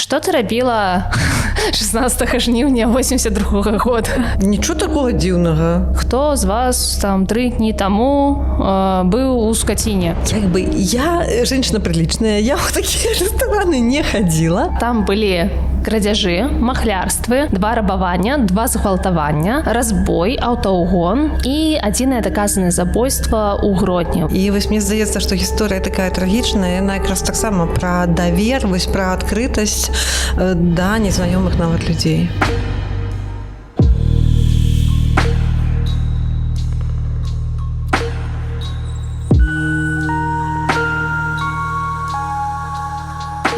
Что ты рабіла 16 жніўня 82 года? Нічого такого дзіўнага. Хто з вас там 3 дні таму быў у скаціне? Як бы я женщина приличная, я в такие рестораны не ходила. Там былі крадзяжы, махлярствы, 2 рабавання, 2 згвалтавання, разбой, аўтаўгон і адзінае даказанае забойства ў Гродні. І вось мне здаецца, што гісторыя такая трагічная, яна якраз таксама пра давер, вось пра адкрытасць да незнаёмых нават людзей.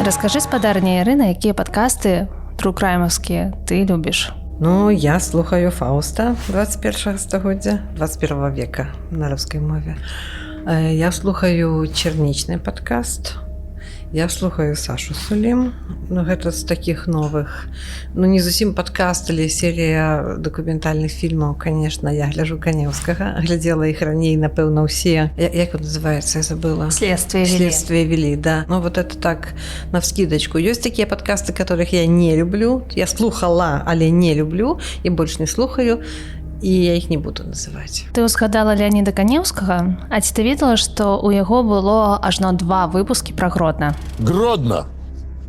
Раскажы, спадарня Ірына, якія падкасты трукраймаўскія ты любіш? Ну, я слухаю Фауста 21 стагоддзя, 21 века на рускай мове. Я слухаю Чернічны падкаст. Я слухаю Сашу Сулім. Ну, гэта з такіх новых. Ну, не зусім падкаст, але серія дакументальных фільмаў, конечно, я гляджу Канеўскага. Глядзела іх раней, напэўна, ўсе. Як он называецца, я забыла. Следствие вели, да. Ну, вот это так, навскидочку. Ёсць такія падкасты, которых я не люблю. Я слухала, але не люблю і больш не слухаю. І я іх не буду называць. Ты узгадала Леаніда Канеўскага, а ці ты ведала, што ў яго было ажно 2 выпускі пра Гродно? Гродно.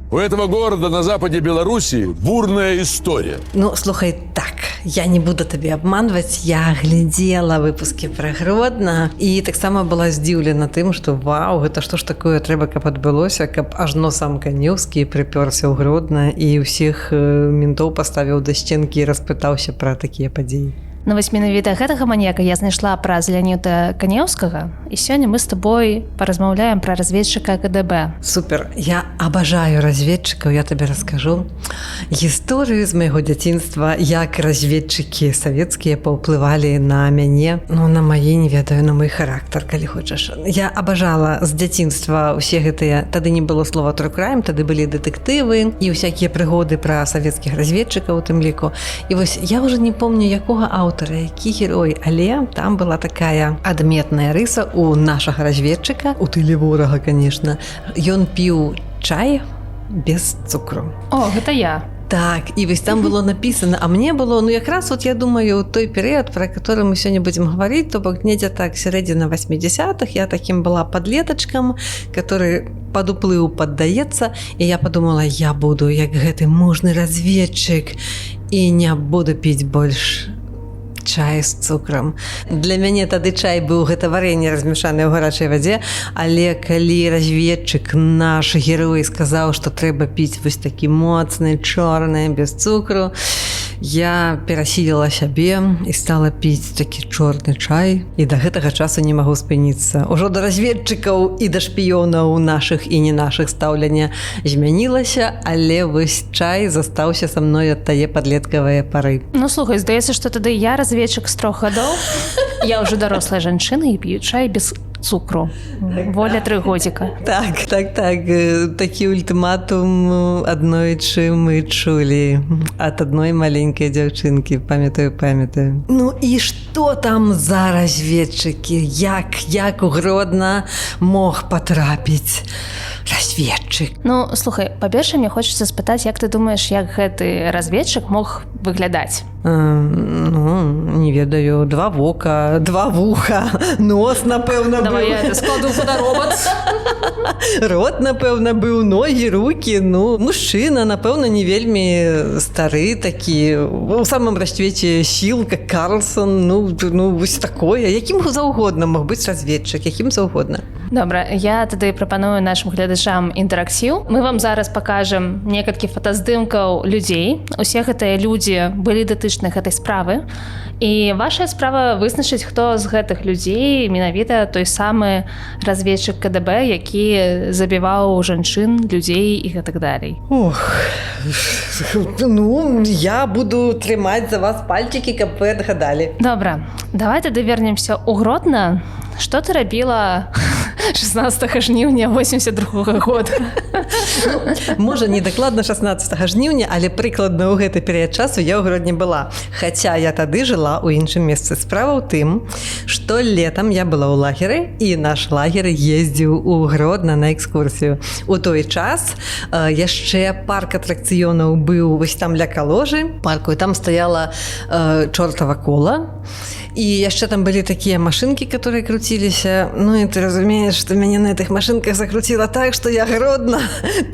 У этого города на западе Белоруссии бурная история. Ну, слухай, так, я не буду тебе обманывать, я глядела выпуски про Гродно и так само была здзіўлена тым, что вау, гэта што ж такое трэба, каб адбылося, каб ажно сам Канеўскі прыпёрся ў Гродно і ўсіх ментоў паставіў да сценкі і распытаўся пра такія падзеі. Ну, вось менавіта гэтага маньяка я знайшла праз Леаніда Канеўскага, і сёння мы з табой паразмаўляем пра разведчыка КДБ. Супер, я абажаю разведчыкаў, я табе раскажу гісторыю з майго дзяцінства, як разведчыкі савецкія паўплывалі на мяне, ну, на мае, не ведаю, на мой характар, калі хочаш. Я абажала з дзяцінства ўсе гэтыя, тады не было слова true crime, тады былі дэтэктывы і ўсякія прыгоды пра савецкіх разведчыкаў у тым ліку. І вось я ўжо не помню, якога аўтара, які герой, але там была такая адметная рыса у нашага разведчыка, у тыле ворага, конечно. Ён піў чай без цукру. О, гэта я. Так, і вось там было написано, а мне было, ну якраз вот я думаю, той перыяд, про который мы сёння будем гаварыць, то бок недзе так сярэдзіна 80-х, я таким была подлетачкам, который под уплыў паддаецца, і я подумала, я буду як гэты мужны разведчык і не буду піць больш чай з цукрам. Для мяне тады чай быў гэта варэнне размешанае ў гарачай вадзе, але калі разведчык, наш герой, сказаў, што трэба піць вось такі моцны, чорны, без цукру, я перасіліла сябе і стала піць такі чорны чай, і да гэтага часу не магу спыніцца. Ужо да разведчыкаў і да шпіёнаў нашых і не нашых стаўлення змянілася, але вось чай застаўся са мной ад тае падлеткавыя пары. Ну, слухай, здаецца, што тады я разведчык з 3 гадоў. Я ўжо дарослая жанчына і п'ю чай без цукру. Воля 3 годзіка. Так. Такі ультыматум аднойчы мы чулі ад адной маленькай дзяўчынкі. Памятаю. Ну і што там за разведчыкі? Як у Гродно мог патрапіць разведчык? Ну, слухай, па-першае, мне хочацца спытаць, як ты думаеш, як гэты разведчык мог выглядаць? Ну, не ведаю, 2 вока, 2 вуха, нос, напэўна, быў. Давай я это складу фоторобот. Рот, напэўна, быў, ногі, рукі, ну, мужчына, напэўна, не вельмі стары такі, у самым расцвеце сіл, как Карлсон, ну, вось такое. Якім заўгодна мог быць разведчык, якім заўгодна. Добра, я тады прапаную нашим гледачам інтэракцыю. Мы вам зараз пакажам некалькі фотаздымкаў людзей. Усе гэтыя людзі былі датычны гэтай справы. І ваша справа вызначыць, хто з гэтых людзей менавіта той самы разведчык КДБ, які забіваў жанчын, людзей і гэтак далей. Ох, ну, я буду трымаць за вас пальчики, каб вы адгадалі. Добра, давай тады вернемся ў Гродно. Што ты рабіла 16 жніўня 82 года. Можа, не дакладна 16 жніўня, але прыкладна ў гэты перыяд часу я ў Гродні была. Хаця я тады жыла ў іншым месцы. Справа ў тым, што летам я была ў лагеры, і наш лагер ездзіў у Гродна на экскурсію. У той час яшчэ парк атракцыёнаў быў вось там ля Каложы, парку, і там стаяла чортава кола. І яшчэ там былі такія машынкі, которые круціліся. Ну і ты разумееш, што мяне на гэтых машынках закруціла так, што я Гродна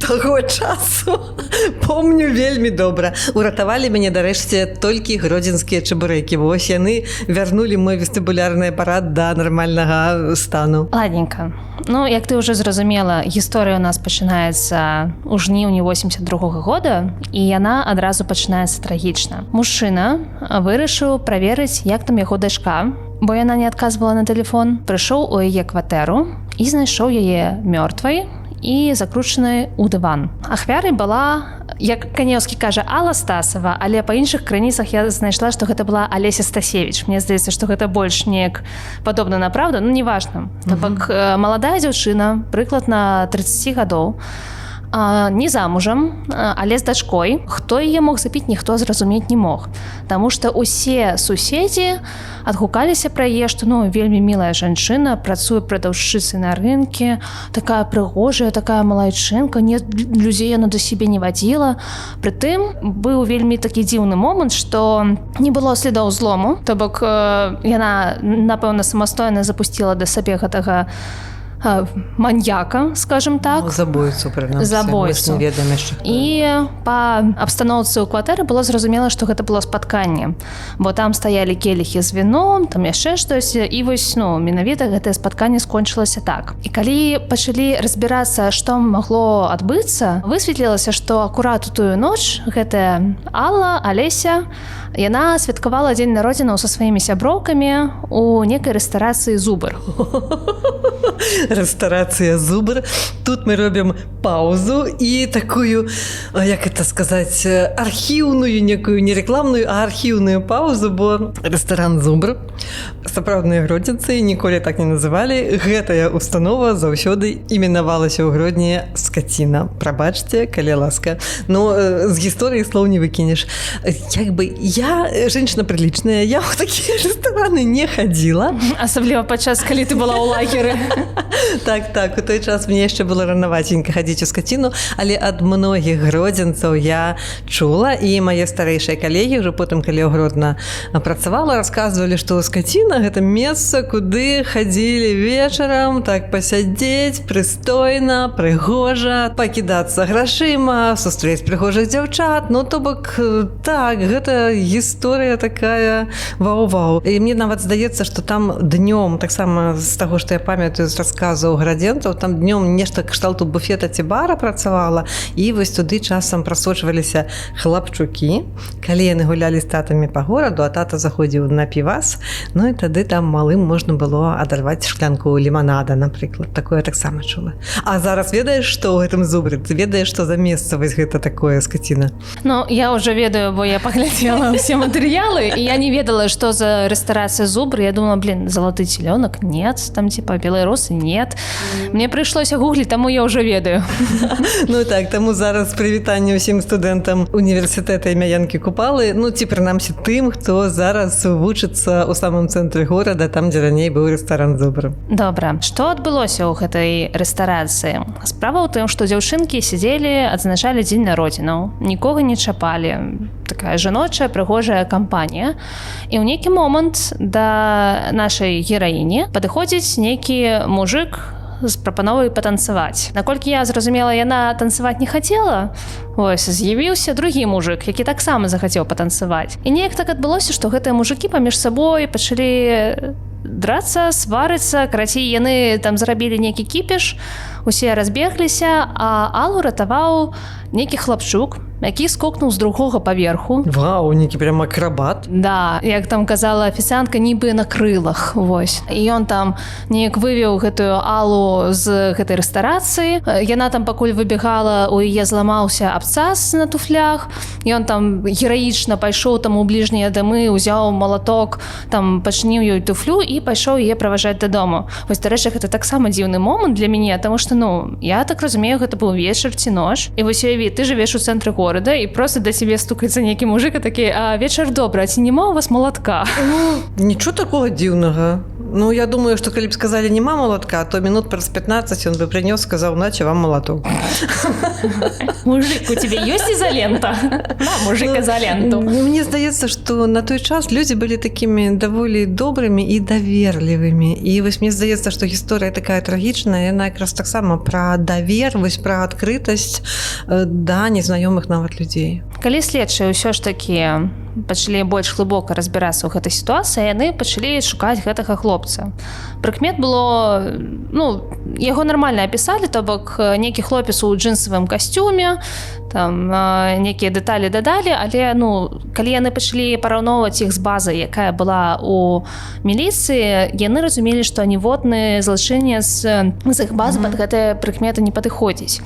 таго часу помню вельмі добра. Уратавалі мяне, дарэшце, толькі гродзенскія чабурэкі. Вось яны вярнулі мой вестыбулярны апарат да нармальнага стану. Ладненько. Ну, як ты ўжо зразумела, гісторыя ў нас пачынаецца ў жніўні 82 года, і яна адразу пачынаецца трагічна. Мужчына вырашыў праверыць, як там яго дачка, бо яна не адказвала на тэлефон, прыйшоў у яе кватэру і знайшоў яе мёртвай і закручанай у дыван. Ахвярай была, як Канеўскі кажа, Алла Стасова, але па іншых крыніцах я знайшла, што гэта была Алеся Стасевіч. Мне здаецца, што гэта больш неяк падобна на праўду, ну, неважна. То бок маладая дзяўчына, прыкладна 30 гадоў, не замужам, але з дачкой. Хто яе мог забіць, ніхто зразумець не мог. Таму што ўсе суседзі адгукаліся пра яе, што вельмі мілая жанчына, працуе прадаўшчыцай на рынке, такая прыгожая, такая малайчынка, людзей яна да сябе не вадзіла. Прытым быў вельмі такі дзіўны момант, што не было слідоў злому, то бок яна, напэўна, самастойна запусціла да сабе гэтага маньяка, скажем так. Забойцу, прынамсі. Забойцу. Мы не ведаем яшчэ. І па абстаноўцы ў кватэры было зразумела, што гэта было спатканне, бо там стаялі келіхі з віном, там яшчэ штось, і вось, менавіта гэтае спатканне скончылася так. І калі пачалі разбірацца, што магло адбыцца, высветлілася, што акурат у тую ноч гэтая Алла, Алеся, яна святкавала дзень народзінаў са сваімі сяброўкамі у некай рэстарацыі «Зубр». Рэстарацыя «Зубр». Тут мы робім паузу і такую, як это сказаць, архіўную, некую не рекламную, а архіўную паузу, бо рэстаран «Зубр», сапраўдныя гродзенцы ніколі так не называлі. Гэтая установа заўсёды іменавалася ў Гродні «Скаціна». Прабачце, калі ласка. Но з гісторыі слоў не выкінеш. Як бы я женщина приличная, я ў такія рэстараны не хадзіла. Асабліва падчас, калі ты была ў лагеры. Так, у той час мне яшчэ было ранаваценька хадзіць у скаціну, але ад многіх гродзенцаў я чула, і мае старэйшыя калегі ўжо потым, калі ў Гродна працавала, расказвалі, што скаціна гэта месца, куды хадзілі вечарам, так пасядзець, прыстойна, прыгожа, пакідацца грашыма, сустрэць прыгожых дзяўчат. Ну, то бок, так, гэта гісторыя такая вау-вау. І мне нават здаецца, што там днём, таксама з таго, што я памятаю з расказаў градзенцаў, там днём нешта кшталту буфета ці бара працавала, і вось туды часам прасочваліся хлапчукі, калі яны гулялі з татамі па гораду, а тата заходзіў на півас, ну і тады там малым можна было адарваць шклянку ліманада, напрыклад. Такое таксама чула. А зараз ведаеш, што ў гэтым «Зубры»? Ты ведаеш, што за месца вось гэта такое скаціна? Ну, я ўжо ведаю, бо я паглядзела ўсе матэрыялы, і я не ведала, што за рэстарацыя «Зубр». Я думала, залаты целёнок? Нет. Там типа белые росы? Нет. Мне прыйшлося гугліць, таму я ўжо ведаю. Ну так, таму зараз прывітанне ўсім студэнтам універсітэта імя Янкі Купалы, ну ці прынамсі тым, хто зараз вучыцца ў самым цэнтры горада, там, дзе раней быў рэстаран «Зубр». Добра. Што адбылося ў гэтай рэстарацыі? Справа ў тым, што дзяўчынкі сядзелі, адзначалі дзень народзінаў, нікога не чапалі. Такая жаночая, прыгожая кампанія. І ў нейкі момант да нашай гераіні падыходзіць нейкі мужик з прапановай патанцаваць. Наколькі я зразумела, яна танцаваць не хацела, ось, з'явіўся другі мужик, які таксама захацеў патанцаваць. І неяк так адбылося, што гэтыя мужыкі паміж сабой пачалі драцца, сварыцца, карацей, яны там зрабілі нейкі кіпіш, Усе разбегліся, а Аллу ратаваў нейкі хлапчук, які скокнуў з другога паверху. Вау, нейкі прям акрабат. Да, як там казала афіцыантка, нібы на крылах, вось. І ён там неяк вывеў гэтую Аллу з гэтай рэстарацыі. Яна там пакуль выбегала, у яе зламаўся абцас на туфлях. Ён там гераічна пайшоў там у бліжнія дамы, узяў малаток, там пачніў ёй туфлю і пайшоў яе праважаць дадому. Вось, дарэчы, гэта таксама дзіўны момант для мяне, таму што, я так разумею, гэта быў вечар ці ноч. І вось уяві, ты жывеш у цэнтры горада, і просто да сябе стукаецца нейкі мужик, а такі: "А вечар добры, а ці няма у вас малатка?" Нічого такого дзіўнага. Я думаю, што калі б сказалі нема малатка, то минут праз 15 ён бы прынёс, сказаў: "Наче вам малаток". Мужик, у тебе ёсць ізалента? На, мужик, ізаленту. Мне здаецца, што на той час людзі былі такімі даволі добрымі і даверлівымі. І вось мне здаецца, што гісторыя такая трагічная, яна якраз таксама пра давер, вось пра адкрытасць да незнаёмых нават людзей. Калі следчыя ўсё ж такі пачалі больш глыбока разбірацца ў гэтай сітуацыі, яны пачалі шукаць гэтага хлопца. Прыкмет было, яго нармальна апісалі, то бок нейкі хлопец у джинсавым касцюме, там нейкія дэталі дадалі, але калі яны пачалі параўноўваць іх з базай, якая была у міліцыі, яны разумелі, што ніводны злачынец з іх базы пад гэтыя прыкметы не падыходзіць.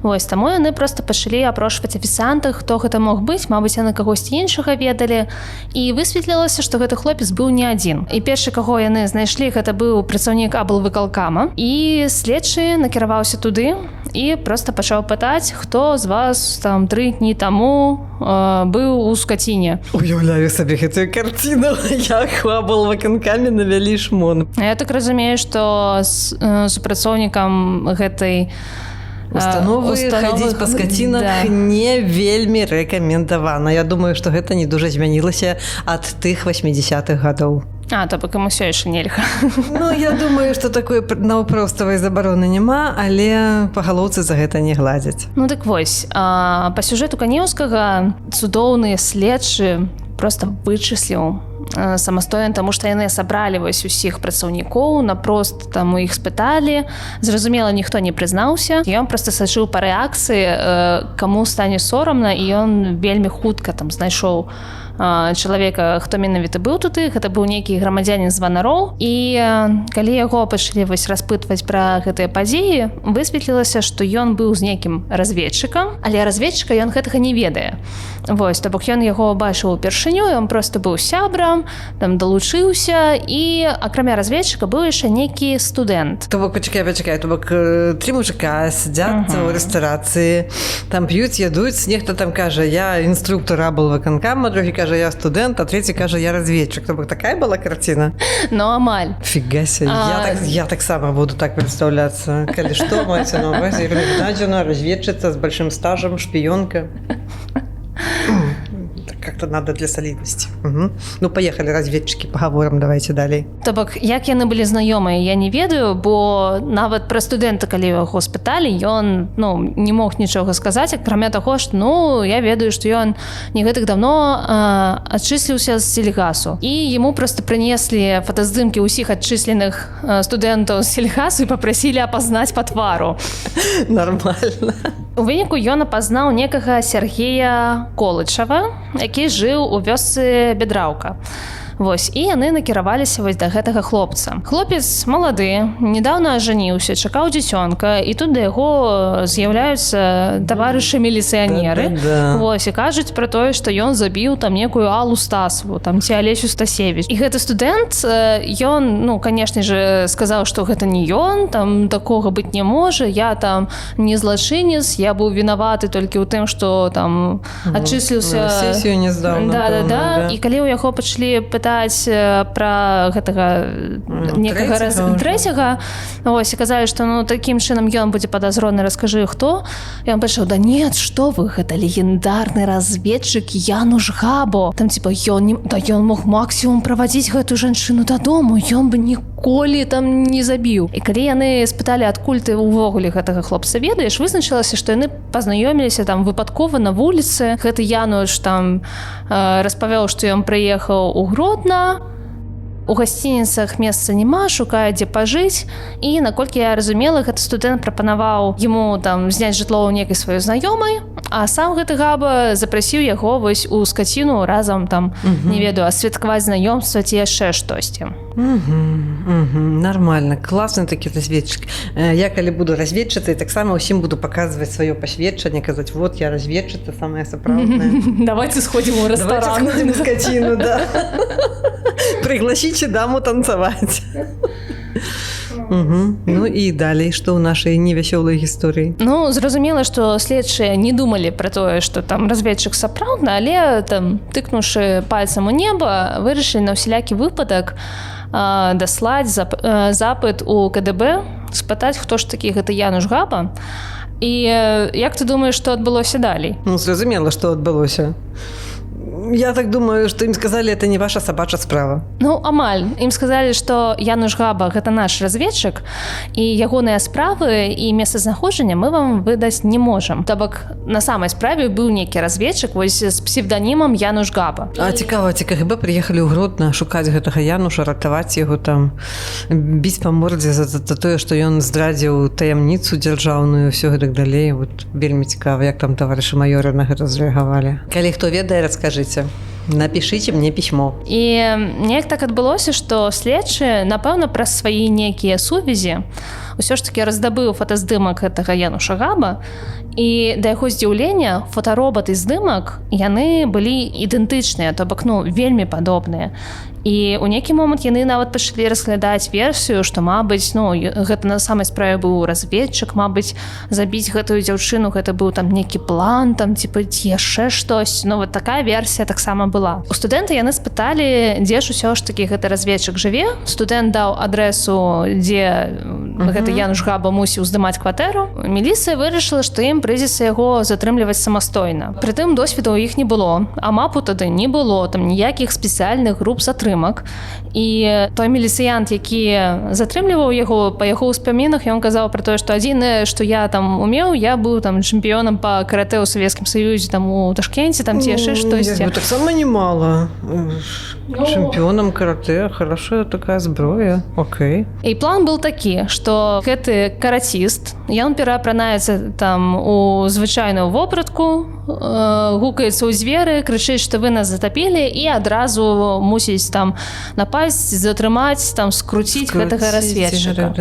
Вось, таму яны проста пачалі апрошваць афіцыянтах, хто гэта мог быць, мабыць, яны кагосьці іншага ведалі, і высветлілася, што гэты хлопец быў не адзін. І першы, каго яны знайшлі, гэта быў працаўнік аблвыкалкама, і следчы накіраваўся туды і проста пачаў пытаць, хто з вас там 3 дні таму быў у скаціне. Уяўляю сабе гэтую карціну, як у аблвыканкаме навялі шмон. Я так разумею, што з супрацоўнікам гэтай установы хадзіць па скацінах не вельмі рэкамендавана. Я думаю, што гэта не дужа змянілася ад тых 80-х гадоў. То бок ім усё яшчэ нельга. Я думаю, што такой наўпроставай забароны няма, але па галоўцы за гэта не гладзяць. Так вось, па сюжэту Канеўскага цудоўныя следчы проста вычысліў самастойна, таму што яны сабралі вось усіх працаўнікоў, напрост там у іх спыталі, зразумела, ніхто не прызнаўся. Ён проста сачыў па рэакцыі, каму стане сорамна, і ён вельмі хутка там знайшоў чалавека, хто менавіта быў туды. Гэта быў нейкі грамадзянін з Ванароў, і калі яго пачалі вось распытваць пра гэтыя падзеі, высветлілася, што ён быў з нейкім разведчыкам, але разведчыка ён гэтага не ведае. Вось, то бок ён яго бачыў упершыню, ён проста быў сябрам, там далучыўся, і акрамя разведчыка быў яшчэ нейкі студэнт. То бок, пачакай, то бок 3 мужика сядзяць у рэстарацыі, там п'юць, ядуць, нехта там кажа: "Я інструктор аблвыканкама", другі кажа: "Я студэнт", а трэці кажа: "Я разведчык". То бок такая была карціна? Амаль. Фігася, я таксама буду так прадстаўляцца. Калі што, маеце на ўвазе, Гнадзіна, разведчыца з большим стажем, шпіёнка. Как-то надо для солидности. Поехали, разведчики, поговорим, давайте далей. То бок, як яны былі знаёмыя, я не ведаю, бо нават пра студэнта, калі яго спыталі, ён не мог нічога сказаць, акрамя таго, што я ведаю, што ён не гэтак даўно адчысліўся з сельгасу. І яму проста прынеслі фотаздымкі ўсіх адчысленых студэнтаў з сельгасу і папрасілі апазнаць па твару. Нормально. У выніку ён апазнаў некага Сергея Колычава, які жыў у вёсцы Бедраўка. Вось, і яны накіраваліся вось да гэтага хлопца. Хлопец малады, недаўна ажаніўся, чакаў дзіцёнка, і тут да яго з'яўляюцца таварышы міліцыянеры. Вось, і кажуць пра тое, што ён забіў там некую Аллу Стасову, там ці Алесю Стасевіч. І гэты студэнт, ён, канешне же, сказаў, што гэта не ён, там такога быць не можа, я там не злачынец, я быў вінаваты толькі ў тым, што там адчысліўся... Сесію не здаў. Да. І калі ў яго пачалі пытаць пра гэтага некага трэцяга, вось, і казалі, што такім чынам ён будзе падазроны, раскажы, хто. Ён пачаў: "Да нет, што вы, гэта легендарны разведчык Януш Габо. Там, ён мог максімум правадзіць гэтую жанчыну дадому, ён бы ніколі там не забіў". І калі яны спыталі, адкуль ты ўвогуле гэтага хлопца ведаеш, вызначылася, што яны пазнаёміліся там выпадкова на вуліцы. Гэты Януш там распавёў, што ён прыехаў у Гродно, У гасцініцах месца няма, шукае, дзе пажыць. І, наколькі я разумела, гэты студэнт прапанаваў яму там зняць жытло ў некай сваёй знаёмай, а сам гэты Габа запрасіў яго вось у скаціну разам там, не ведаю, асвяткаваць знаёмства ці яшчэ штосьці. Нормально, класны такі разведчык. Я калі буду разведчыцай, таксама ўсім буду паказваць сваё пасведчанне, казаць, вот я разведчыца самая сапраўдная. Давайте сходим в ресторан. Давайте сходим на скотину, да. Пригласите даму танцевать. Ну і далей, што ў нашай невясёлай гісторыі? Ну, зразумела, што следчыя не думалі пра тое, што там разведчык сапраўдны, але там, тыкнуўшы пальцам у неба, вырашылі на ўсялякі выпадак даслаць запыт у КДБ, спытаць, хто ж такі гэты Януш Габа. І як ты думаеш, што адбылося далей? Ну, зразумела, што адбылося. Я так думаю, што ім сказалі, это не ваша сабача справа. Ну, амаль. Ім сказалі, што Януш Габа – гэта наш разведчык, і ягоныя справы і месцазнаходжання мы вам выдаць не можам. То бок, на самай справе быў нейкі разведчык вось з псевданімам Януш Габа. А цікава, ці КГБ прыехалі ў Гродна шукаць гэтага Януша, ратаваць яго там, біць па мордзе за тое, што ён здрадзіў таямніцу дзяржаўную, ўсё гэтак далей. Вот вельмі цікава, як там таварышы маёры на гэта зрэагавалі. Калі хто ведае, раскажыце. Напішыце мне пісьмо. І неяк так адбылося, што следчы, напэўна, праз свае нейкія сувязі ўсё ж такі раздабыў фотаздымак гэтага Януша Габа, і да яго здзіўлення фотаробат і здымак, яны былі ідэнтычныя, то бок, ну, вельмі падобныя. І ў нейкі момант яны нават пачалі разглядаць версію, што, мабыць, ну, гэта на самай справе быў разведчык, мабыць, забіць гэтую дзяўчыну, гэта быў там нейкі план, там, ці яшчэ штось. Ну, вот такая версія таксама была. У студэнта яны спыталі, дзе ж усё ж такі гэты разведчык жыве. Студэнт даў адрэсу, дзе гэты Януш Габа мусіў здымаць кватэру. Міліцыя вырашыла, што ім прыйдзецца яго затрымліваць самастойна. Прытым досведу ў іх не было, а мапу тады не было, там ніякіх спецыяльных груп затрымак. І той міліцыянт, які затрымліваў яго, па яго ўспамінах, ён казаў пра тое, што адзінае, што я там умеў, я быў там чэмпіёнам па каратэ ў Савецкім Саюзе, там у Ташкенце, там ці яшчэ штосьці. Таксама немало. Чэмпіёнам каратэ, хорошая такая зброя. Окей. І план быў такі, што гэты караціст, ён пераапранаецца там у звычайную вопратку, гукаецца ў дзверы, крычыць, што вы нас затапілі, і адразу мусіць там напасць, затрымаць, там скруціць гэтага разведчыка.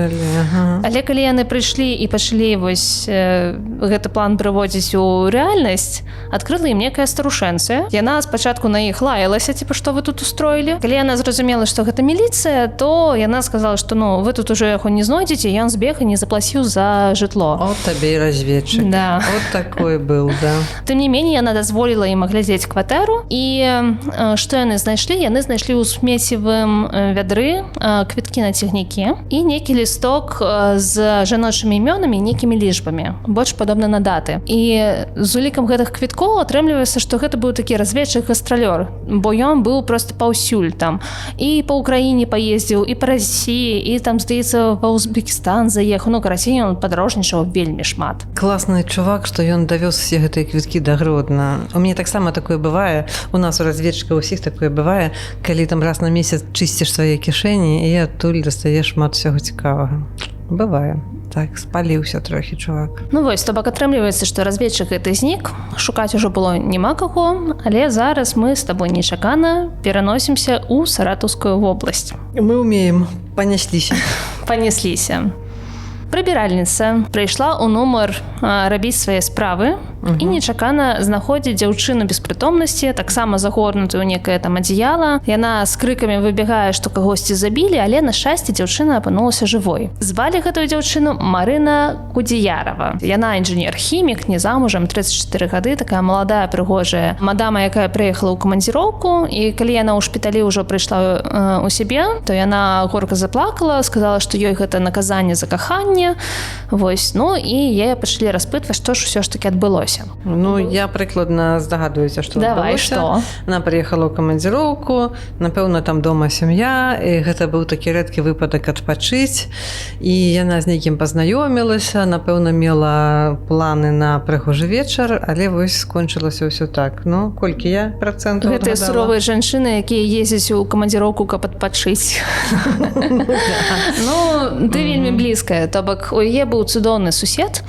Але калі яны прыйшлі і пачалі вось гэты план прыводзіць у рэальнасць, адкрыла ім некая старушэнцыя. Яна спачатку на іх лаялася, типа, што вы тут устроілі. Калі яна зразумела, што гэта міліцыя, то яна сказала, што ну, вы тут ужо яго не знойдзеце, ён збег і не заплаціў за жытло. От табе і разведчык. Да. От такой быў, да. Тым не меней, яна дазволіла ім аглядзець кватэру, і што яны знайшлі? Яны знайшлі ў смецевым вядры квіткі на цягнікі і нейкі лісток з жаночымі імёнамі і нейкімі лічбамі, больш падобна на даты. І з улікам гэтых квіткоў атрымліваецца, што гэта быў такі разведчык-гастралёр, бо ён быў проста паўсюль там. І па Ўкраіне паездзіў, і па Расіі, і там, здаецца, ва Узбекістан заехаў. Ну, карацей, ён падарожнічаў вельмі шмат. Класны чувак, што ён давёз все гэтыя квіткі да Гродна. У мяне таксама такое бывае, у нас у разведчыкаў усіх такое бывае, калі там раз на месяц чысціш свае кішэні і адтуль дастаеш шмат усяго цікавага. Бывае. Так, спаліўся трохі чувак. Ну вось, то бок атрымліваецца, што разведчык гэты знік, шукаць ужо было няма каго, але зараз мы з табой нечакана пераносімся ў Саратаўскую вобласць. Мы умеем, панясліся. Панесліся. Прыбіральніца прыйшла ў нумар рабіць свае справы і нечакана знаходзіць дзяўчыну без прытомнасці, таксама загорнутую ў некае там адзеяла. Яна з крыкамі выбегае, што кагосьці забілі, але на шчасце дзяўчына апынулася жывой. Звалі гэтую дзяўчыну Марына Кудзіярова. Яна інжынер-хімік, не замужам, 34 гады, такая маладая, прыгожая мадама, якая прыехала ў камандзіроўку, і калі яна ў шпіталі ўжо прыйшла ў сябе, то яна горка заплакала, сказала, што ёй гэта наказанне за каханне. Вось, ну і яе пачалі распытваць, што ж усё ж такі адбылося. адбылося. Ну, я прыкладна здагадваюся, што Давай, адбылося. што? Она прыехала ў камандзіроўку, напэўна, там дома сям'я, і гэта быў такі рэдкі выпадак адпачыць, і яна з нейкім пазнаёмілася, напэўна, мела планы на прыгожы вечар, але вось скончылася ўсё так. Ну, колькі я працэнтаў Гэтыя адгадала? суровыя жанчыны, якія ездзяць у камандзіроўку, каб адпачыць. Ну, ты вельмі блізкая, то бок у яе быў цудоўны сусед,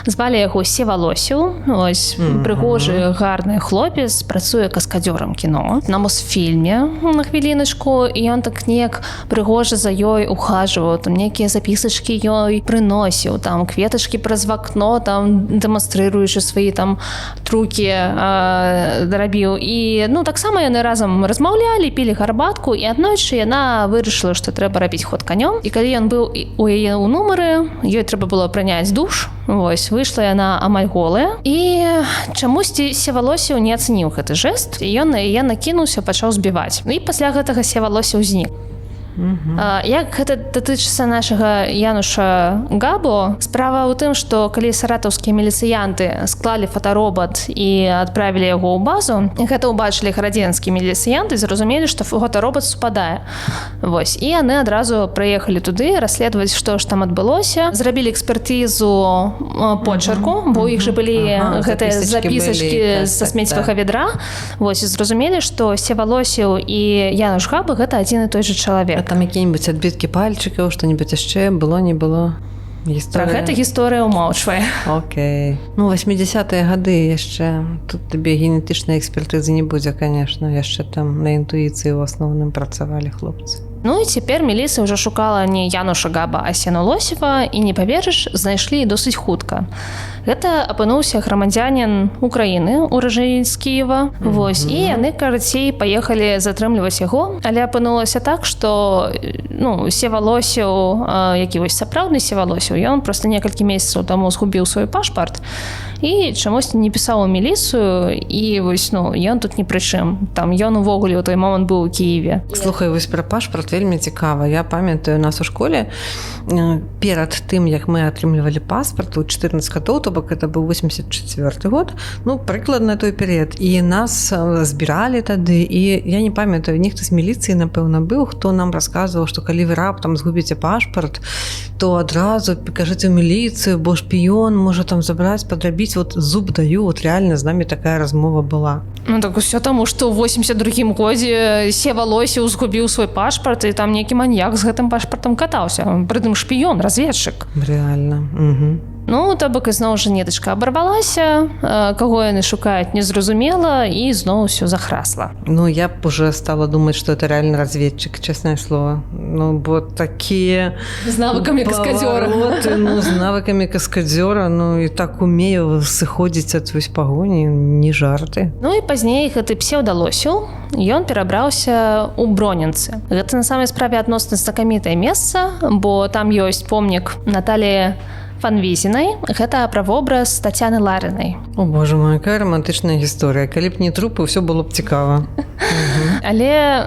звалі яго Севалосіў, ось прыгожы гарны хлопец, працуе каскадзёрам кіно на Мосфільме на хвіліначку, і ён так неяк прыгожа за ёй ухажваў, там нейкія запісачкі ёй прыносіў, там кветачкі праз вакно, там дэманстрыруючы свае там трукі рабіў. І ну таксама яны разам размаўлялі, пілі гарбатку, і аднойчы яна вырашыла, што трэба рабіць ход канём. І калі ён быў у яе ў нумары, ёй трэба было прыняць душ. Вось, выйшла яна амаль голая, і чамусьці Севалосіў не ацаніў гэты жэст, і ён на яе накінуўся, пачаў збіваць. І пасля гэтага Севалосіў знік. Як гэта датычыцца нашага Януша Габо, справа ў тым, што калі саратаўскія міліцыянты склалі фотаробат і адправілі яго ў базу, гэта ўбачылі гарадзенскія міліцыянты, зразумелі, што фотаробат супадае. Вось. І яны адразу прыехалі туды расследаваць, што ж там адбылося, зрабілі экспертызу почерку, бо ў іх жа былі гэтыя запісачкі са смеццевага ведра. Вось, і зразумелі, што Севалосіў і Януш Габо гэта адзін і той жа чалавек. Там якія-нибудь адбіткі пальчыкаў, што-нибудь яшчэ было, не было? Пра гэта гісторыя ўмоўчвае. Окей. Ну, 80-е гады яшчэ. Тут табе генетычнай экспертызы не будзе, конечно. Яшчэ там на інтуіцыі ў асноўным працавалі хлопцы. Ну і цяпер міліцыя ўжо шукала не Януша Габа, а Севалосіва, і не паверыш, знайшлі досыць хутка. Гэта апынуўся грамадзянін Украіны, уражэнец Кіева. Вось, і яны, карацей, паехалі затрымліваць яго, але апынулася так, што ну, Севалосіў, які вось сапраўдны Севалосіў, ён проста некалькі месяцаў таму згубіў свой пашпарт і чамусь не пісаў у міліцыю, і вось, ну, ён тут ні пры чым. Там ён увогуле ў той момант быў у Кіеве. Слухай, вось пра пашпарт вельмі цікава. Я памятаю, нас у школе перад тым, як мы атрымлівалі паспарт у 14 гадоў, то бок это быў 84 год, ну, прыкладна той перыяд. І нас збіралі тады, і я не памятаю, нехта з міліцыі, напэўна, быў, хто нам расказваў, што калі вы раптам згубіце пашпарт, то адразу кажыце ў міліцыю, бо шпіён можа там забраць, падрабіць. Вот зуб даю, вот реально з намі такая размова была. Ну так усё таму, што ў 82-м годзе Севалосіў згубіў свой пашпарт, і там нейкі маньяк з гэтым пашпартам катаўся. Прытым шпіён, разведчык. Реально. Ну, то бок ізноў жа нітачка абарвалася, каго яны шукаюць, незразумела, і зноў усё захрасла. Ну, я б уже стала думаць, што это реально разведчик, честное слово. Ну, бо такія... З навыкамі каскадзёра. Ну, з навыкамі каскадзёра, ну, і так умею сыходзіць ад вось пагоні, не жарты. Ну, і пазней гэты Псеўдалосіў, ён перабраўся ў Бронінцы. Гэта на самай справе адносна знакамітае месца, бо там ёсць помнік Наталіі Фанвізінай. Гэта правобраз Тацяны Ларынай. О, боже мой, якая романтычная гісторыя. Калі б не трупы, ўсё было б цікава. Але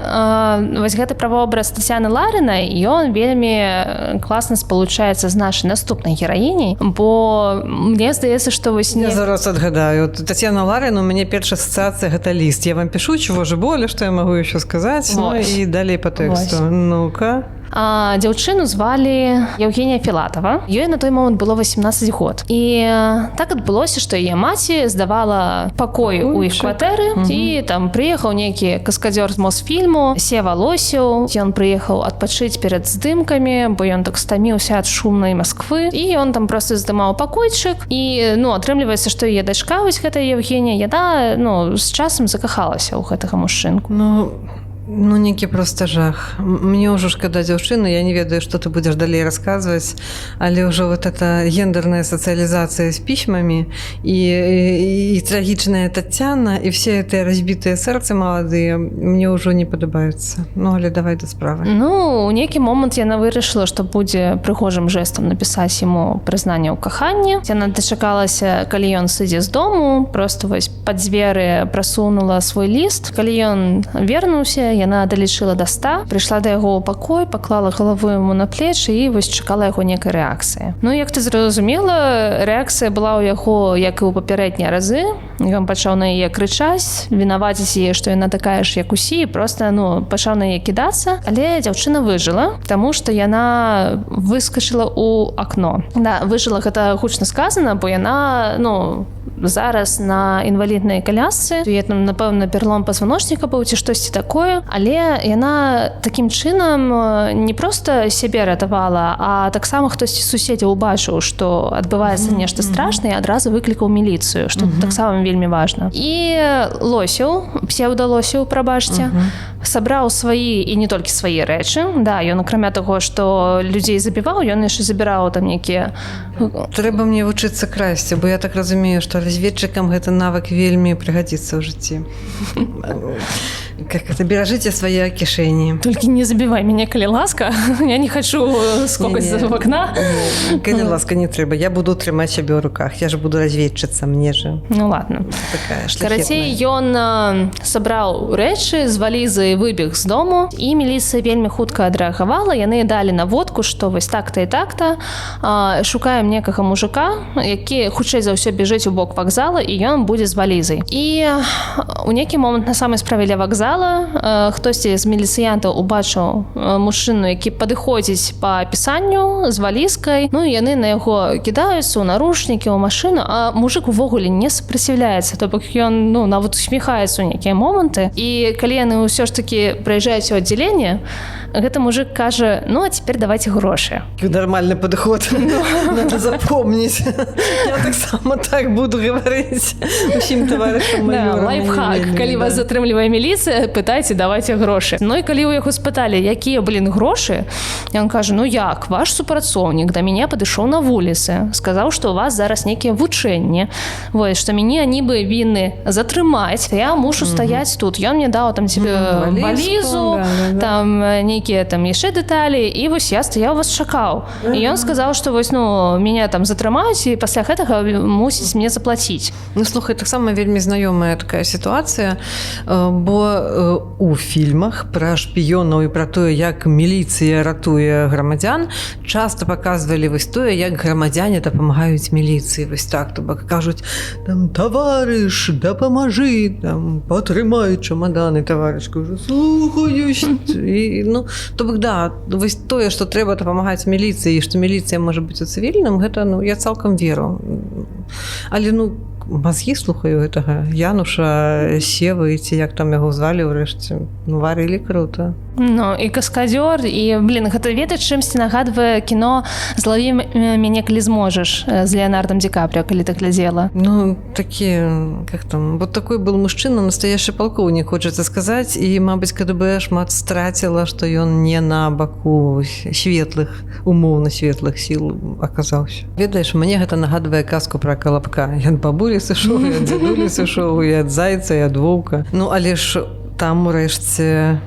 вось гэты правобраз Тацяны Ларынай, ён вельмі класна спалучаецца з нашай наступнай гераіняй, бо мне здаецца, што вось... Я зараз адгадаю. Тацяна Ларына, у мяне першая асацыяцыя гэта ліст. Я вам пішу, чего же более, што я магу яшчэ сказаць. Ну, і далей па тэксту. Ну-ка. Дзяўчыну звалі Евгенія Філатава. Ёй на той момант было 18 год. І так адбылося, што яе маці здавала пакой у іх кватэры, і там прыехаў нейкі каскадзёр з Мосфільму, Севалосіў. Ён прыехаў адпачыць перад здымкамі, бо ён так стаміўся ад шумнай Масквы, і ён там проста здымаў пакойчык. І, ну, атрымліваецца, што яе дачка, вось гэтая Евгенія, яна, ну, з часам закахалася ў гэтага мужчынку. Ну, нейкі проста жах. Мне ўжо шкада дзяўчыны, я не ведаю, што ты будзеш далей расказваць, але ўжо вот эта гендерная сацыялізацыя з пісьмамі і трагічная Тацяна, і все гэтыя разбітыя сэрцы маладыя мне ўжо не падабаюцца. Ну, але давай да справы. Ну, у нейкі момант яна вырашыла, што будзе прыгожым жэстам напісаць яму прызнанне ў каханні. Яна дачакалася, калі ён сыдзе з дому, просто вось пад дзверы прасунула свой ліст. Калі ён вернуўся, яна далічыла да 100, прыйшла да яго ў пакой, паклала галаву яму на плечы і вось чакала яго некай рэакцыі. Ну, як ты зразумела, рэакцыя была ў яго, як і ў папярэднія разы. Ён пачаў на яе крычаць, вінаваціць яе, што яна такая ж, як усі, і проста, пачаў на яе кідацца. Але дзяўчына выжыла, таму што яна выскачыла ў акно. Да, выжыла, гэта гучна сказана, бо яна, зараз на інваліднай колясцы, напэўна, пералом пазваночніка быў ці штосьці такое, але яна такім чынам не проста сябе ратавала, а таксама хтосьці з суседзяў убачыў, што адбываецца нешта страшнае, адразу выклікаў міліцыю, што таксама вельмі важна. І Лосеў, псеўда-Лосеў, прабачце, сабраў свае і не толькі свае рэчы. Да, ён, акрамя таго, што людзей забіваў, ён яшчэ забіраў там некія... Трэба мне вучыцца красці, бо я так разумею, што разведчыкам гэты навык вельмі прыгадзіцца ў жыцці. Как это, беражыце свае кішэні. Толькі не забівай мяне, калі ласка. Я не хачу скокаць з акна. Калі ласка, не трэба. Я буду трымаць сябе ў руках. Я ж буду разведчыцца, мне же. Ну ладно. Такая шляхетная. Карацей, ён сабраў рэчы з валізы, выбег з дому, і міліцыя вельмі хутка адрэагавала. Яны далі наводку, што вось так-то і так-то. Шукаем некага мужика, які хутчэй за ўсё бежыць у бок вакзала, і ён будзе з валізай. І у нейкі момант на самай справе ля вакзала хтосьці з міліцыянтаў убачыў мужчыну, які падыходзіць па апісанню з валізкай. Ну і яны на яго кідаюцца ў наручнікі, ў машыну, а мужик увогуле не супраціўляецца, то бок ён нават усміхаецца ў нейкія моманты. І калі яны ўсё ж такі прыязджаюць у аддзяленне, гэты мужик кажа: а цяпер давайте грошы. Нормальный подход. Надо запомнить. Я так само так буду говорить усім товарышам майорам. Лайфхак. Калі вас затрымлівае міліцыя, пытайце, давайте грошы. Ну і калі ў яго спыталі, якія, грошы, ён кажа: як, ваш супрацоўнік да мяне падышоў на вуліцы, сказаў, што у вас зараз нейкія вучэнні, вось, што мяне нібы вінны затрымаць, я мушу стаяць тут. Ён мне даў там тебе валізу, там нейкія там яшчэ дэталі, і вось я стаяў, вас чакаў. І ён сказаў, што вось, мяне там затрымаюць, і пасля гэтага мусіць мне заплаціць. Слухай, таксама вельмі знаёмая такая сітуацыя, бо у фільмах пра шпіёнаў і пра тое, як міліцыя ратуе грамадзян, часта паказвалі вось тое, як грамадзяне дапамагаюць міліцыі. Вось так, то бок кажуць там: таварыш, дапамажы, там, патрымай чамаданы, таварыш. Кажу: слухаюсь. І, то бок, да, вось тое, што трэба дапамагаць міліцыі, і што міліцыя можа быць у цывільным, гэта, я цалкам веру. Але, мазгі слухаю гэтага Януша Севы, ці як там яго звалі ўрэшце. Варылі круто. І каскадёр, і, гэта ведаць, чымсьці нагадвае кіно «Злаві мяне, калі зможаш» з Леонардом Ди Каприо, калі ты глядзела. Такі, как там, вот такой был мужчына, настоящий полковник, хочется сказать, і, мабыць, КДБ шмат страціла, што ён не на баку светлых, умоўна светлых сіл аказаўся. Ведаеш, мне гэта нагадвае казку пра Калапка. Я ад бабулі сышоў, і ад дзядулі сышоў, і ад зайца, і ад воўка. Але ж там, урэшце,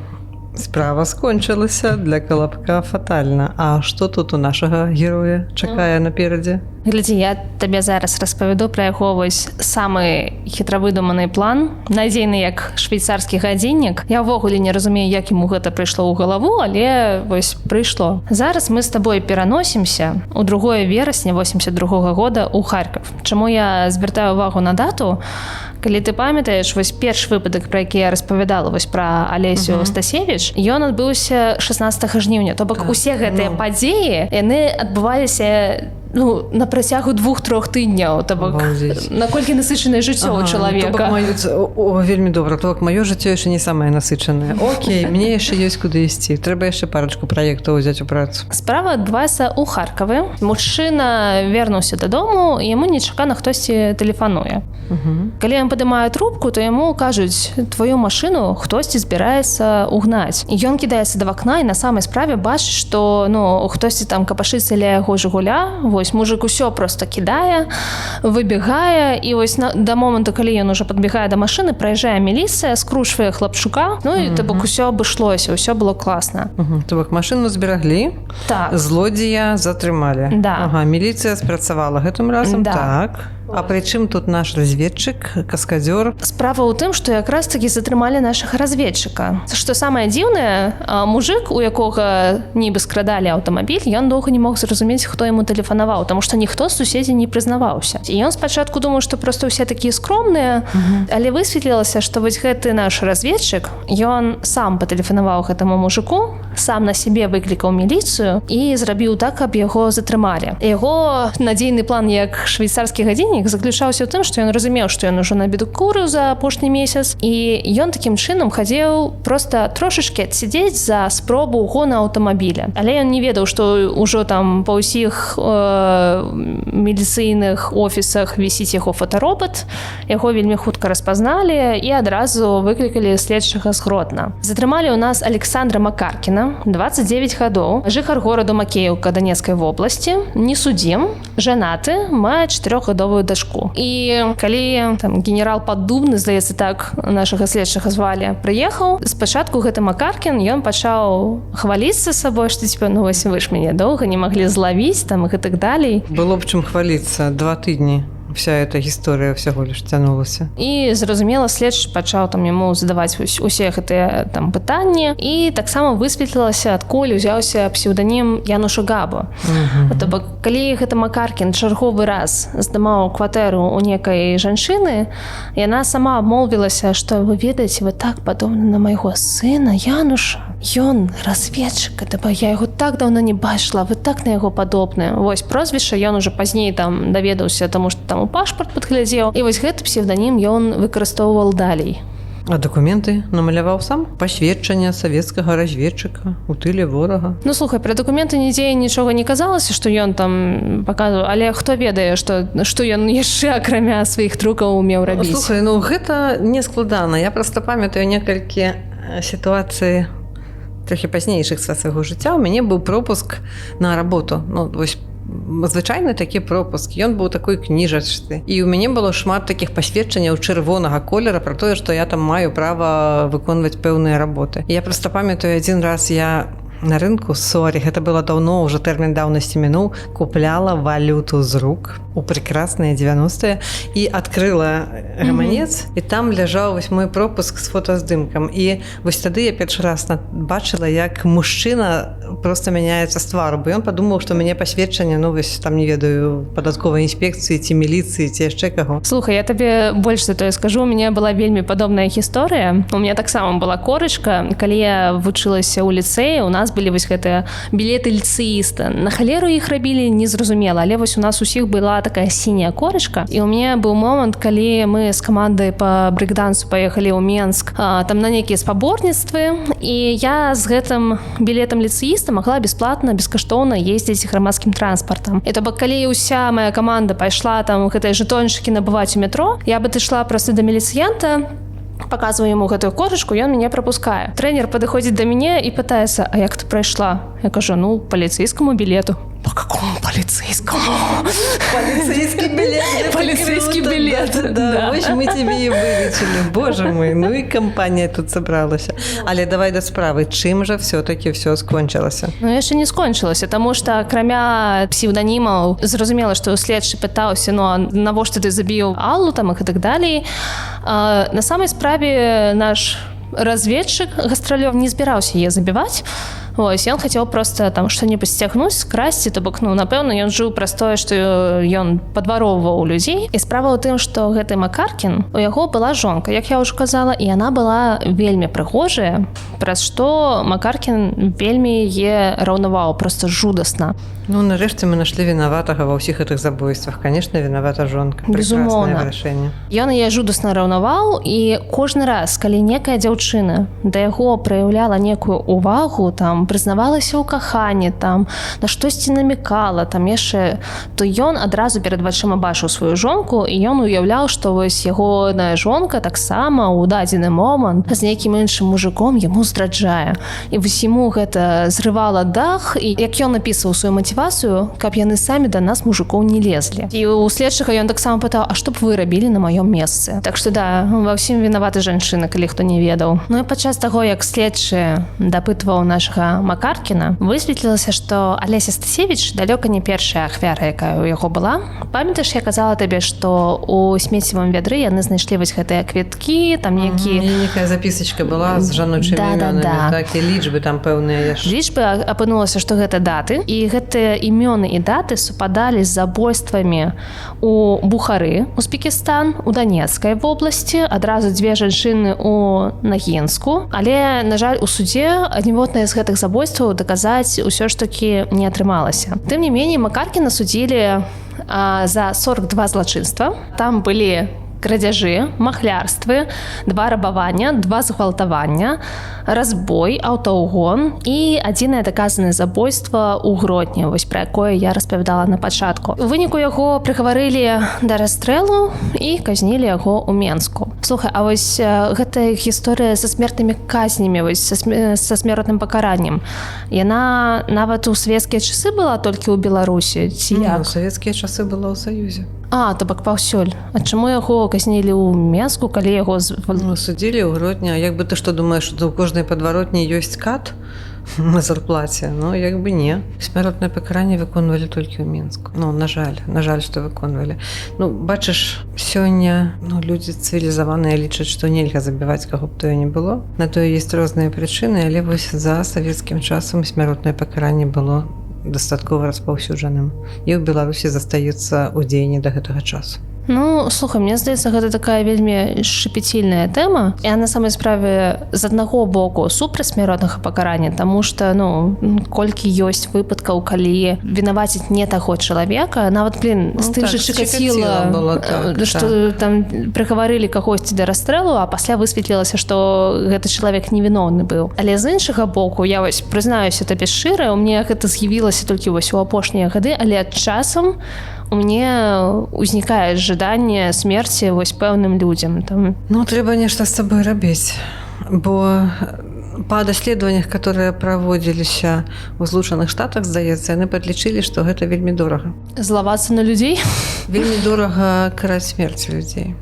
справа скончылася для Калапка фатальна. А што тут у нашага героя чакае наперадзе? Глядзі, я табе зараз распавяду пра яго вось самы хітравыдуманы план, надзейны як швейцарскі гадзіннік. Я ўвогуле не разумею, як яму гэта прыйшло ў галаву, але вось прыйшло. Зараз мы з табой пераносімся ў 2 верасня 82 года ў Харьков. Чаму я звяртаю ўвагу на дату? Калі ты памятаеш, вось першы выпадак, пра які я распавядала, вось пра Алесю Стасевіч, ён адбыўся 16 жніўня. То бок усе гэтыя падзеі, яны адбываліся на працягу 2-3 тыдняў. То бок наколькі насычанае жыццё у чалавека. Вельмі добра. То бок маё жыццё яшчэ не самае насычанае. Окей, мне яшчэ ёсць куды ісці. Трэба яшчэ парачку праектаў узяць у працу. Справа адбываецца ў Харкаве. Мужчына вярнуўся дадому, і яму нечакана хтосьці тэлефануе. Калі ён падымае трубку, то яму кажуць: твою машыну хтосьці збіраецца угнаць. І ён кідаецца да вакна і на самай справе бачыць, што хтосьці там капашыцца ля яго «Жигуля». Вось мужик усё просто кідае, выбегае, і вось да моманту, калі ён уже падбегае да машыны, праязджае міліцыя, скручвае хлапчука, і то бок усё абышлося, усё было класна. То бок машыну збераглі, так. Злодзея затрымалі. Да. Міліцыя спрацавала гэтым разам, да. Так. А прычым тут наш разведчык, каскадзёр? Справа ў тым, што якраз такі затрымалі нашага разведчыка. Што самае дзіўнае, мужык, у якога нібы скрадалі аўтамабіль, ён доўга не мог зразумець, хто яму тэлефанаваў, таму што ніхто з суседзей не прызнаваўся. І ён спачатку думаў, што проста ўсе такія скромныя, але высветлілася, што вось гэты наш разведчык, ён сам патэлефанаваў гэтаму мужику, сам на сябе выклікаў міліцыю і зрабіў так, каб яго затрымалі. Яго надзейны план як швейцарскі гадзіннік заключаўся ў тым, што ён разумеў, што ён ужо набіду куру за апошні месяц, і ён такім чынам хадзеў проста трошачкі адсядзець за спробу угона аўтамабіля. Але ён не ведаў, што ўжо там па ўсіх міліцыйных офісах вісіць яго фотаробат, яго вельмі хутка распазналі і адразу выклікалі следчага з Гродна. Затрымалі ў нас Александра Макаркіна, 29 гадоў, жыхар гораду Макеевка Донецкай вобласці, не судзім, жанаты, мае 4-гадовую дачку. І калі там генерал Паддубны, здаецца так, нашага следчага звалі, прыехаў, спачатку гэты Макаркін, ён пачаў хваліцца сабой, што типа, ну вось вы ж мяне доўга не маглі злавіць там і так далей. Было б чым хваліцца, 2 тыдні. Вся эта гісторыя ўсяго лишь цянулася. І, зразумела, следчы пачаў там яму задаваць усе гэтыя там пытанні, і таксама высветлілася, адкуль узяўся псеўданім Януша Габо. То бок, калі гэта Макаркін чарговы раз здымаў кватэру у некай жанчыны, яна сама абмолвілася, што вы ведаеце, вы так падобны на майго сына Януша. Ён разведчык, я яго так даўно не бачыла, вы так на яго падобны. Вось прозвішча ён уже пазней там даведаўся, таму што там у пашпарт падглядзеў, і вось гэты псевданім ён выкарыстоўваў далей. А дакументы намаляваў сам? Пасведчанне савецкага разведчыка у тыле ворага? Ну, слухай, пра дакументы нідзе нічога не казалася, што ён там паказваў, але хто ведае, што ён яшчэ акрамя сваіх трукаў умеў рабіць? Слухай, ну гэта не складана. Я проста памятаю некалькі сітуацый трохі пазнейшых свайго жыцця. У мяне быў пропуск на работу. Ну, вось звычайны такі пропуск. Ён быў такой кніжачцы. І ў мяне было шмат такіх пасведчанняў чырвонага колера пра тое, што я там маю права выконваць пэўныя работы. Я проста памятаю, адзін раз я на рынку, гэта было даўно, уже тэрмін даўнасці мінуў, купляла валюту з рук у прекрасныя 90-е і адкрыла гаманец, і там ляжаў вось мой пропуск з фотаздымкам. І вось тады я першы раз бачыла, як мужчына просто мяняецца з твару, бо ён падумаў, што мяне пасведчанне, ну вось там, не ведаю, падатковай інспекцыі ці міліцыі, ці яшчэ каго. Слухай, я табе больш за тое скажу, у мяне была вельмі падобная гісторыя. У мяне таксама была корачка, калі я вучылася ў ліцэі, у нас былі вось гэтыя білеты ліцэіста. На халеру іх рабілі незразумела, але вось у нас усіх была такая сіняя корачка. І ў мяне быў момант, калі мы з камандай па брэйкдансу паехалі ў Менск, там на нейкія спаборніцтвы, і я з гэтым білетам ліцэіста магла бясплатна, бескаштоўна ездзіць грамадскім транспартам. І то бок, калі ўся моя каманда пайшла там гэтыя жэтончыкі набываць у метро, я бы ішла проста да міліцыянта, показываю ему гэтую корочку, ён мяне пропускае. Трэнер падыходзіць да мяне і пытаецца: а як ты прайшла? Я кажу: ну, паліцейскаму білету. По какому полицейскому? Полицейский билет. Полицейский билет. Да. Вось мы тебе и вылечили. Боже мой, ну и компания тут собралася. Але давай до справы. Чым же все-таки все скончылася? Ну, яшчэ не скончылася, таму што акрамя псевданімаў, зразумела, што следчы пытаўся, ну, а навошта ты забіў Аллу там і так далей. На самай справе наш разведчык Гастралёв не збіраўся яе забіваць. Ось, ён хацеў проста там што-небудзь сцягнуць, скрасці, то бок, ну, напэўна, ён жыў праз тое, што ён падвароўваў людзей. І справа ў тым, што гэты Макаркін, у яго была жонка, як я ўжо казала, і яна была вельмі прыгожая, праз што Макаркін вельмі яе раўнаваў, проста жудасна. Ну, нарэшце мы нашлі вінаватага ва ўсіх гэтых забойствах. Конечно, вінавата жонка. Прекраснае вырашэнне. Ён яе жудасна раўнаваў, і кожны раз, калі некая дзяўчына да яго праяўляла некую увагу, там, прызнавалася ў каханні, там, на штосьці намекала, там яшчэ, то ён адразу перад вачыма бачыў сваю жонку, і ён уяўляў, што вось ягоная жонка таксама ў дадзены момант з нейкім іншым мужиком яму здраджае. І вось яму гэта зрывала дах, і як ён напісаў сваю матывацыю, каб яны самі да нас мужикоў не лезлі. І у следчага ён таксама пытаў: а што б вы рабілі на маём месцы? Так што да, ва ўсім вінаваты жанчына, калі хто не ведаў. Ну і падчас таго, як следчы дапытваў нашага на Макаркіна, высветлілася, што Алеся Стасевіч далёка не першая ахвяра, якая ў яго была. Памятаеш, я казала табе, што у смеццевым вядры яны знайшлі вось гэтыя квіткі, там які... Некая запісачка была з жаночымі імёнамі, так, і лічбы там пэўныя яшчэ. Лічбы апынулася, што гэта даты, і гэтыя імёны і даты супадалі з забойствамі у Бухары, Узбекістан, у Донецкай вобласці, адразу 2 жанчыны у Нагінску, але, на жаль, у судзе ніводнае з гэтых забойстваў даказаць усё ж такі не атрымалася. Тым не меней, Макаркіна судзілі за 42 злачынства. Там былі крадзяжы, махлярствы, 2 рабавання, 2 згвалтавання, разбой, аўтаўгон і адзінае даказанае забойства ў Гродні, вось пра якое я распавядала на пачатку. У выніку яго прыгаварылі да расстрэлу і казнілі яго ў Менску. Слухай, а вось гэтая гісторыя са смертнымі казнямі, вось са смертным пакараннем, яна нават у савецкія часы была толькі ў Беларусі, ці як? У савецкія часы была ў Саюзе. То бок паўсюль. А чаму яго казнілі ў Менску, калі яго... Судзілі ў Гродні. А як бы ты што думаеш, што ў кожнай падваротні ёсць кат на зарплаце? Ну, як бы не. Смяротнае пакаранне выконвалі толькі ў Мінску. Ну, на жаль, што выконвалі. Ну, бачыш, сёння людзі цывілізаваныя лічаць, што нельга забіваць, каго б тое не было. На тое ёсць розныя прычыны, але вось за савецкім часам смяротнае пакаранне было дастаткова распаўсюджаным. І ў Беларусі застаюцца ў дзеянні да гэтага часу. Ну, слухай, мне здаецца, гэта такая вельмі шапецільная тэма. Я на самай справе з аднаго боку супраць смяротнага пакарання, таму што, колькі ёсць выпадкаў, калі вінаваціць не таго чалавека, нават, з тых жа Чыкаціла, што там прыгаварылі кагосьці да расстрэлу, а пасля высветлілася, што гэты чалавек невіновны быў. Але з іншага боку, я вось прызнаюся табе шчыра, у мне гэта з'явілася толькі вось у апошнія гады, але часам у мне ўзнікае жаданне смерці вось пэўным людзям. Трэба нешта з сабой рабіць, бо па даследаваннях, которые праводзіліся ў Злучаных Штатах, здаецца, яны падлічылі, што гэта вельмі дорага. Злавацца на людзей? Вельмі дорага караць смерцю людзей.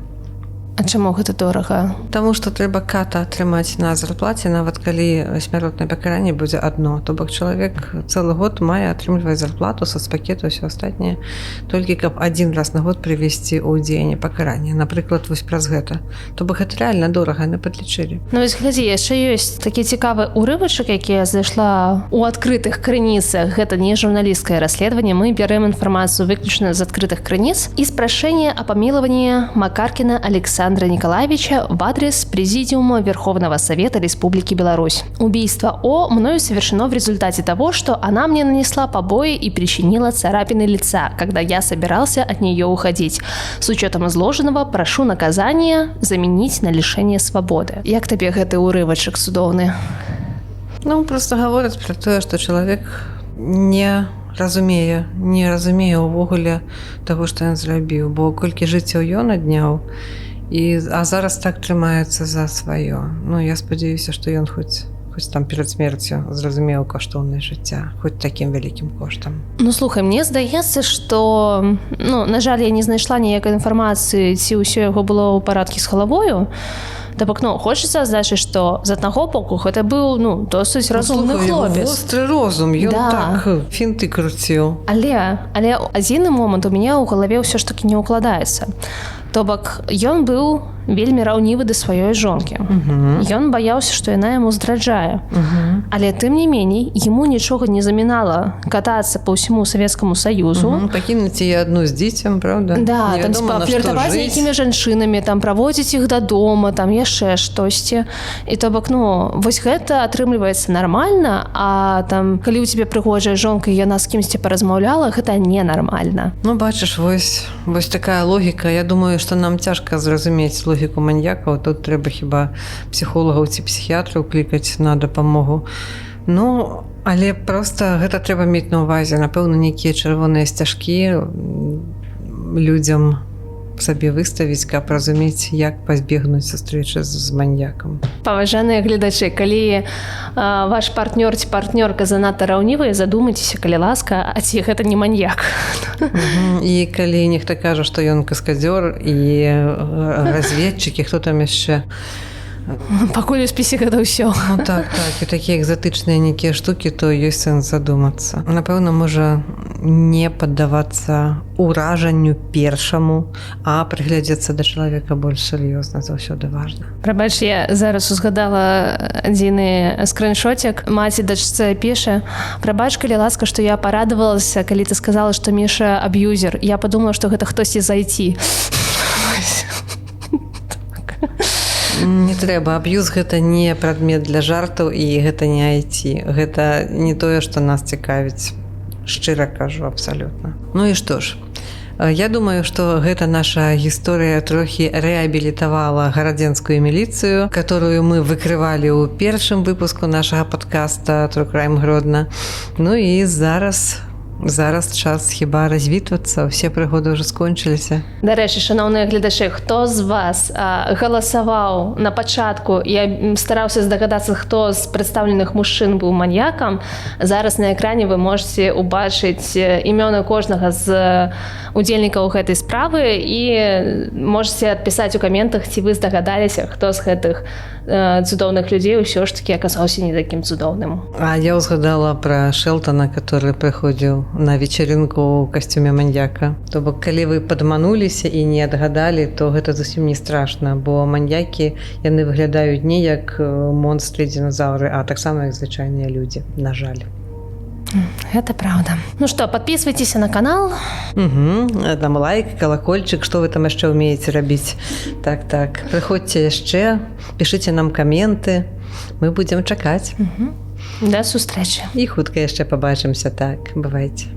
А чаму гэта дорага? Таму што трэба ката атрымаць на зарплаце, нават калі смяротнае пакаранне будзе адно. То бок чалавек цэлы год мае атрымліваць зарплату, сацпакет, усё астатняе, толькі каб адзін раз на год прывесці ў дзеянне пакарання. Напрыклад, вось праз гэта. То бок гэта рэальна дорага, яны падлічылі. Вось глядзі, яшчэ ёсць такі цікавы ўрывачак, які я знайшла ў адкрытых крыніцах. Гэта не журналісцкае расследаванне. Мы бярэм інфармацыю выключна з адкрытых крыніц. І спрашэнне о памілаванні Макаркіна Александра Николаевича в адрес Президиума Верховного Совета Республики Беларусь. Убийство О мною совершено в результате того, что она мне нанесла побои и причинила царапины лица, когда я собирался от нее уходить. С учетом изложенного прошу наказание заменить на лишение свободы. Як табе гэты урывачак цудоўны? Просто гавораць пра тое, што чалавек не разумее ўвогуле таго, што ён зрабіў, бо колькі жыццяў ён адняў, а зараз так трымаецца за сваё. Я спадзяюся, што ён хоць там перад смерцю зразумеў каштоўнае жыцця, хоць такім вялікім коштам. Слухай, мне здаецца, што, на жаль, я не знайшла ніякай інфармацыі, ці ўсё яго было ў парадку з галавою. То бок, хочацца адзначыць, што з аднаго боку гэта быў, досыць разумны хлопец. Востры розум, ён так фінты круціў. Але адзіны момант у мяне ў галаве ўсё ж такі не ўкладаецца. То бок, ён быў вельмі раўнівы да сваёй жонкі. Ён баяўся, што яна яму здраджае. Але тым не меней, яму нічога не замінала катацца па ўсяму Савецкаму Саюзу. Пакінуць яе адну з дзіцем, правда? Да, там фліртаваць з нейкімі жанчынамі, там праводзіць іх дадому, там яшчэ штосьці. І то бок, вось гэта атрымліваецца нармальна, а там, калі ў цябе прыгожая жонка і яна з кімсьці паразмаўляла, гэта ненармальна. Бачыш, вось такая логіка. Я думаю, што нам цяжка зразумець логіку маньякаў. Тут трэба хіба псіхолагаў ці псіхіятраў клікаць на дапамогу. Але проста гэта трэба мець на ўвазе. Напэўна, нейкія чырвоныя сцяжкі людзям сабе выставіць, каб разумець, як пазбегнуць сустрэчы з маньякам. Паважаныя гледачы, калі ваш партнёр ці партнёрка занадта раўнівыя, задумайцеся, калі ласка, а ці гэта не маньяк. І калі нехта кажа, што ён каскадзёр і разведчык, і хто там яшчэ, Пакуль у спісе гэта ўсё. Ну так, і такія экзатычныя нейкія штукі, то ёсць сэнс задумацца. Напэўна, можа не паддавацца ўражанню першаму, а прыглядзецца да чалавека больш сур'ёзна, заўсёды важна. Прабач, я зараз узгадала адзіны скриншотик. Маці дачцэ піша: «Прабач, калі ласка, што я парадавалася, калі ты сказала, што Міша аб'юзер. Я падумала, што гэта хтосьці з IT». Не трэба, аб'юз гэта не прадмет для жартаў і гэта не IT. Гэта не тое, што нас цікавіць. Шчыра кажу, абсалютна. Ну і што ж, я думаю, што гэта наша гісторыя трохі рэабілітавала гарадзенскую міліцыю, которую мы выкрывалі ў першым выпуску нашага падкаста True Crime Гродна. Ну і зараз час хіба развітвацца, усе прыгоды ўжо скончыліся. Дарэчы, шаноўныя гледачы, хто з вас галасаваў на пачатку, я стараўся здагадацца, хто з прадстаўленых мужчын быў маньякам, зараз на экране вы можете убачыць імёны кожнага з удзельнікаў гэтай справы і можете адпісаць у каментах, ці вы здагадаліся, хто з гэтых цудоўных людзей ўсё ж таки аказаўся не такім цудоўным. А я ўзгадала пра Шэлтана, который прыходзіў на вечеринку ў касцюме маньяка. То бок, калі вы падмануліся і не адгадалі, то гэта зусім не страшна, бо маньякі, яны выглядаюць не як монстры, динозаўры, а таксама як звычайныя людзі, на жаль. Гэта правда. Ну што, подписывайтесь на канал. Там лайк, колокольчик, што вы там яшчэ ўмееце рабіць. Так, прыходзьце яшчэ, пішыце нам каменты, мы будзем чакаць. Да сустрэчы. І хутка яшчэ пабачымся, так, бывайце.